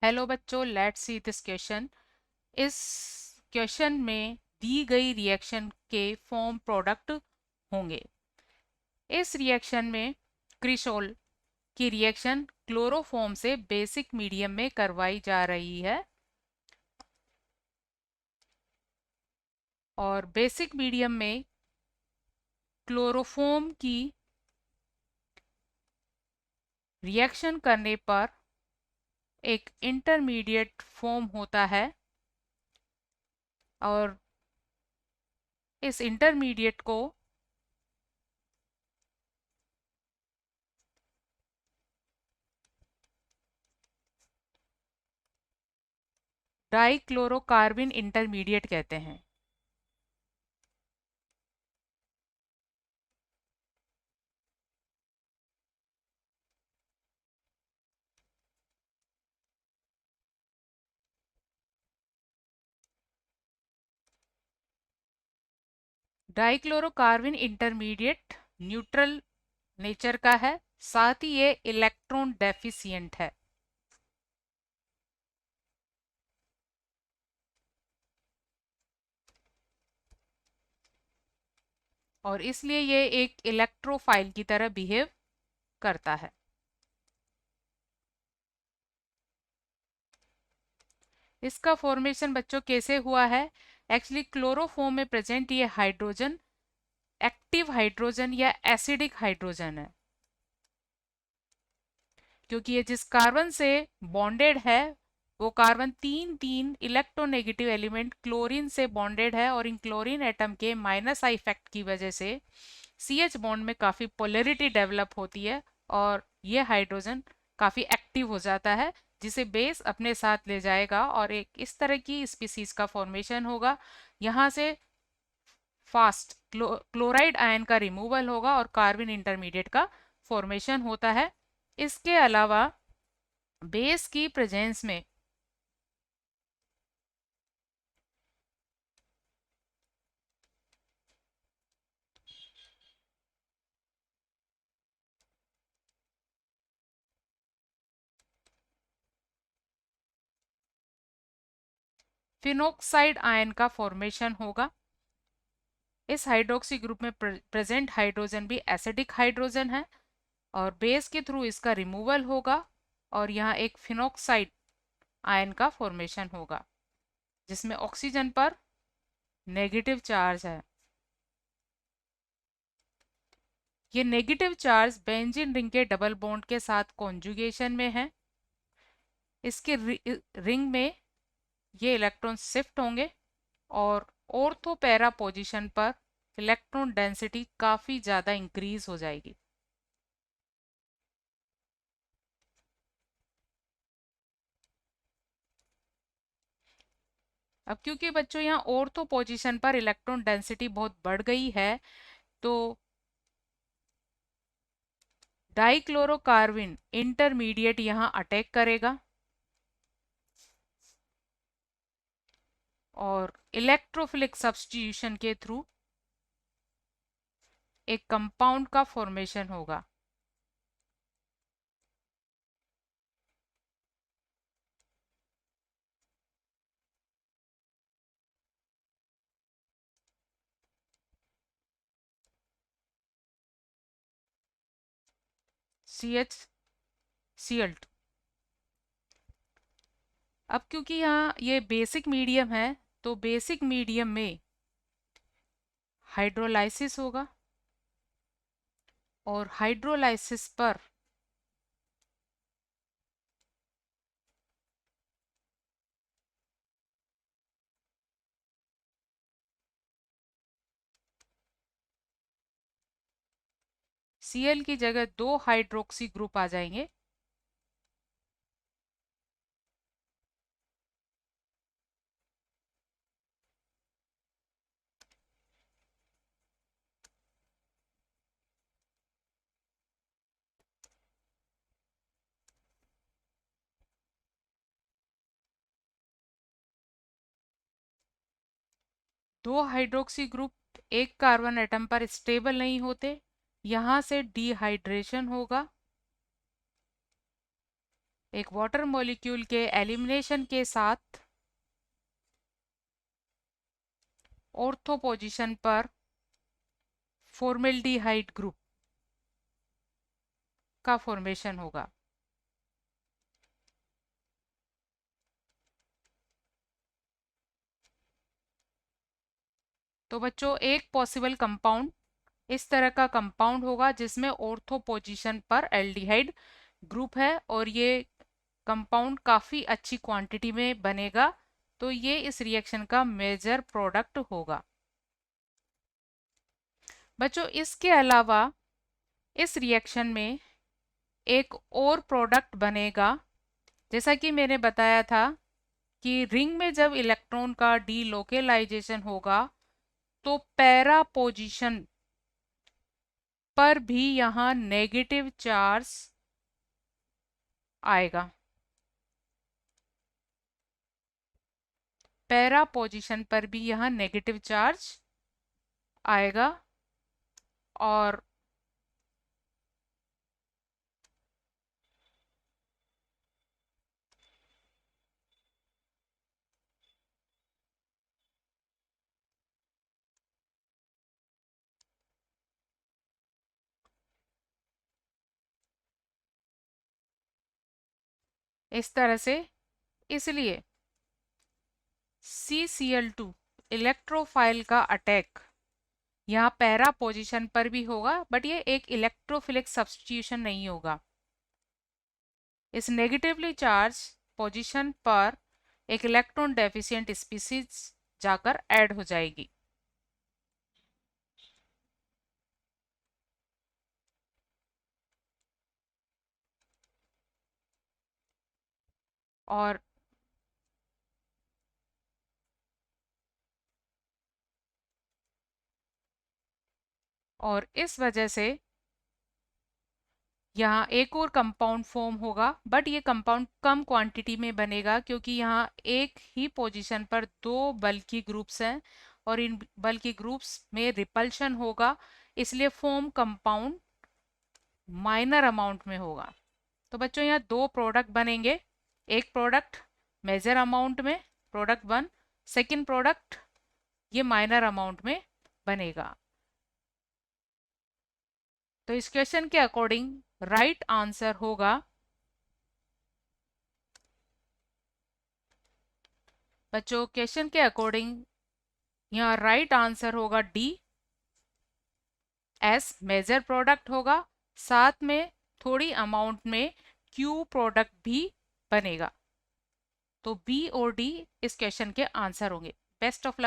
Hello बच्चों, let's see this question. इस question में दी गई रिएक्शन के फॉर्म प्रोडक्ट होंगे। इस रिएक्शन में क्रिसोल की रिएक्शन क्लोरोफॉर्म से बेसिक मीडियम में करवाई जा रही है और बेसिक मीडियम में क्लोरोफॉर्म की रिएक्शन करने पर एक इंटरमीडिएट फॉर्म होता है और इस इंटरमीडिएट को डाइक्लोरोकार्बन इंटरमीडिएट कहते हैं। डाइक्लोरोकार्बन इंटरमीडिएट न्यूट्रल नेचर का है, साथ ही ये इलेक्ट्रॉन डेफिशिएंट है। और इसलिए ये एक इलेक्ट्रोफाइल की तरह बिहेव करता है। इसका फॉर्मेशन बच्चों कैसे हुआ है? एक्चुअली क्लोरोफॉर्म में प्रेजेंट ये हाइड्रोजन एक्टिव हाइड्रोजन या एसिडिक हाइड्रोजन है, क्योंकि ये जिस कार्बन से बॉन्डेड है वो कार्बन तीन तीन इलेक्ट्रोनेगेटिव एलिमेंट क्लोरीन से बॉन्डेड है और इन क्लोरीन एटम के माइनस आई इफेक्ट की वजह से सी एच बॉन्ड में काफ़ी पोलरिटी डेवलप होती है और ये हाइड्रोजन काफ़ी एक्टिव हो जाता है, जिसे बेस अपने साथ ले जाएगा और एक इस तरह की स्पीसीज का फॉर्मेशन होगा। यहाँ से फास्ट क्लोराइड आयन का रिमूवल होगा और कार्बन इंटरमीडिएट का फॉर्मेशन होता है। इसके अलावा बेस की प्रेजेंस में फिनोक्साइड आयन का फॉर्मेशन होगा। इस हाइड्रोक्सी ग्रुप में प्रेजेंट हाइड्रोजन भी एसिडिक हाइड्रोजन है और बेस के थ्रू इसका रिमूवल होगा और यहाँ एक फिनोक्साइड आयन का फॉर्मेशन होगा जिसमें ऑक्सीजन पर नेगेटिव चार्ज है। ये नेगेटिव चार्ज बेंजीन रिंग के डबल बॉन्ड के साथ कॉन्जुगेशन में है। इसके रिंग में ये इलेक्ट्रॉन शिफ्ट होंगे और ऑर्थो पैरा पोजीशन पर इलेक्ट्रॉन डेंसिटी काफ़ी ज़्यादा इंक्रीज हो जाएगी। अब क्योंकि बच्चों यहाँ ऑर्थो पोजीशन पर इलेक्ट्रॉन डेंसिटी बहुत बढ़ गई है तो डाइक्लोरोकार्बन इंटरमीडिएट यहाँ अटैक करेगा और इलेक्ट्रोफिलिक सब्स्टिट्यूशन के थ्रू एक कंपाउंड का फॉर्मेशन होगा। CH अब क्योंकि यहाँ ये बेसिक मीडियम है तो बेसिक मीडियम में हाइड्रोलाइसिस होगा और हाइड्रोलाइसिस पर Cl की जगह दो हाइड्रोक्सी ग्रुप आ जाएंगे। दो हाइड्रोक्सी ग्रुप एक कार्बन एटम पर स्टेबल नहीं होते, यहाँ से डिहाइड्रेशन होगा एक वाटर मॉलिक्यूल के एलिमिनेशन के साथ ऑर्थो पोजीशन पर फॉर्मेल्डिहाइड ग्रुप का फॉर्मेशन होगा। तो बच्चों एक पॉसिबल कंपाउंड इस तरह का कंपाउंड होगा जिसमें ऑर्थो पोजीशन पर एल्डिहाइड ग्रुप है और ये कंपाउंड काफ़ी अच्छी क्वांटिटी में बनेगा, तो ये इस रिएक्शन का मेजर प्रोडक्ट होगा। बच्चों इसके अलावा इस रिएक्शन में एक और प्रोडक्ट बनेगा। जैसा कि मैंने बताया था कि रिंग में जब इलेक्ट्रॉन का डीलोकेलाइजेशन होगा तो पैरा पोजीशन पर भी यहाँ नेगेटिव चार्ज आएगा। पैरा पोजीशन पर भी यहाँ नेगेटिव चार्ज आएगा और इस तरह से, इसलिए CCl2 इलेक्ट्रोफाइल का अटैक यहाँ पैरा पोजीशन पर भी होगा, बट ये एक इलेक्ट्रोफिलिक सब्स्टिट्यूशन नहीं होगा। इस नेगेटिवली चार्ज पोजीशन पर एक इलेक्ट्रॉन डेफिशिएंट स्पीसीज जाकर ऐड हो जाएगी। और इस वजह से यहाँ एक और कंपाउंड फॉर्म होगा, बट ये कंपाउंड कम क्वांटिटी में बनेगा क्योंकि यहाँ एक ही पोजीशन पर दो बल्की ग्रुप्स हैं और इन बल्की ग्रुप्स में रिपल्शन होगा, इसलिए फॉर्म कंपाउंड माइनर अमाउंट में होगा। तो बच्चों यहाँ दो प्रोडक्ट बनेंगे, एक प्रोडक्ट मेजर अमाउंट में प्रोडक्ट 1, सेकेंड प्रोडक्ट ये माइनर अमाउंट में बनेगा। तो इस क्वेश्चन के अकॉर्डिंग राइट आंसर होगा बच्चों, क्वेश्चन के अकॉर्डिंग यहाँ राइट आंसर होगा डी, एस मेजर प्रोडक्ट होगा, साथ में थोड़ी अमाउंट में क्यू प्रोडक्ट भी बनेगा। तो बी और डी इस क्वेश्चन के आंसर होंगे। Best of luck.